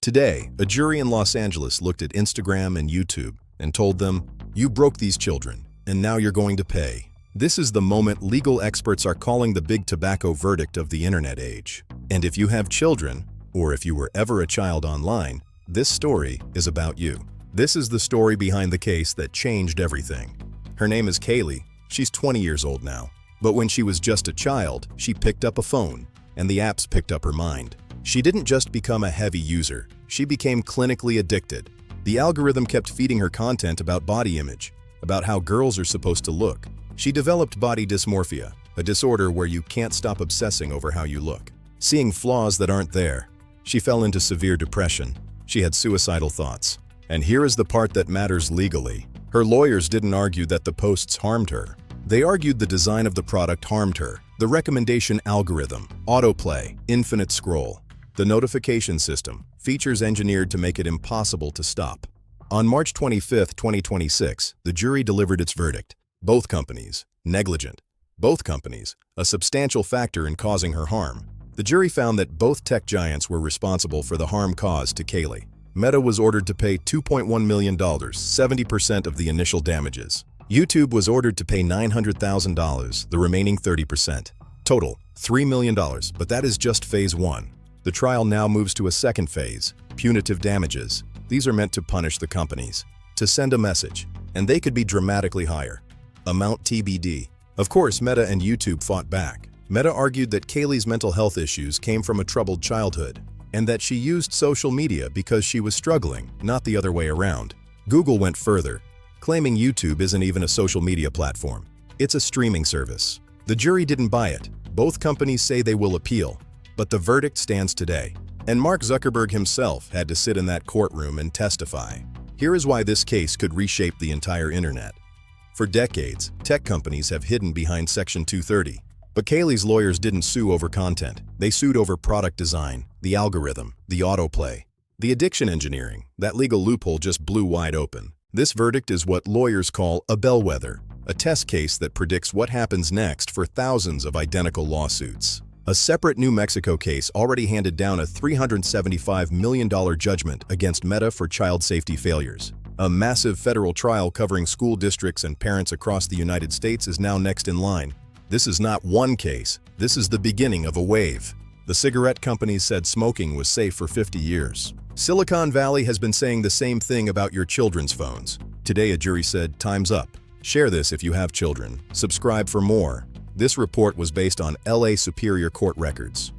Today, a jury in Los Angeles looked at Instagram and YouTube and told them, "You broke these children, and now you're going to pay." This is the moment legal experts are calling the big tobacco verdict of the internet age. And if you have children, or if you were ever a child online, this story is about you. This is the story behind the case that changed everything. Her name is Kaley. She's 20 years old now. But when she was just a child, she picked up a phone, and the apps picked up her mind. She didn't just become a heavy user, she became clinically addicted. The algorithm kept feeding her content about body image, about how girls are supposed to look. She developed body dysmorphia, a disorder where you can't stop obsessing over how you look, seeing flaws that aren't there. She fell into severe depression. She had suicidal thoughts. And here is the part that matters legally. Her lawyers didn't argue that the posts harmed her. They argued the design of the product harmed her. The recommendation algorithm, autoplay, infinite scroll, the notification system, features engineered to make it impossible to stop. On March 25, 2026, the jury delivered its verdict. Both companies, negligent. Both companies, a substantial factor in causing her harm. The jury found that both tech giants were responsible for the harm caused to Kaley. Meta was ordered to pay $2.1 million, 70% of the initial damages. YouTube was ordered to pay $900,000, the remaining 30%. Total, $3 million, but that is just phase one. The trial now moves to a second phase, punitive damages. These are meant to punish the companies, to send a message, and they could be dramatically higher. Amount TBD. Of course, Meta and YouTube fought back. Meta argued that Kaley's mental health issues came from a troubled childhood, and that she used social media because she was struggling, not the other way around. Google went further, claiming YouTube isn't even a social media platform. It's a streaming service. The jury didn't buy it. Both companies say they will appeal, but the verdict stands today. And Mark Zuckerberg himself had to sit in that courtroom and testify. Here is why this case could reshape the entire internet. For decades, tech companies have hidden behind Section 230. But Kaley's lawyers didn't sue over content. They sued over product design, the algorithm, the autoplay. The addiction engineering, that legal loophole just blew wide open. This verdict is what lawyers call a bellwether, a test case that predicts what happens next for thousands of identical lawsuits. A separate New Mexico case already handed down a $375 million judgment against Meta for child safety failures. A massive federal trial covering school districts and parents across the United States is now next in line. This is not one case, this is the beginning of a wave. The cigarette companies said smoking was safe for 50 years. Silicon Valley has been saying the same thing about your children's phones. Today a jury said, time's up. Share this if you have children. Subscribe for more. This report was based on LA Superior Court records.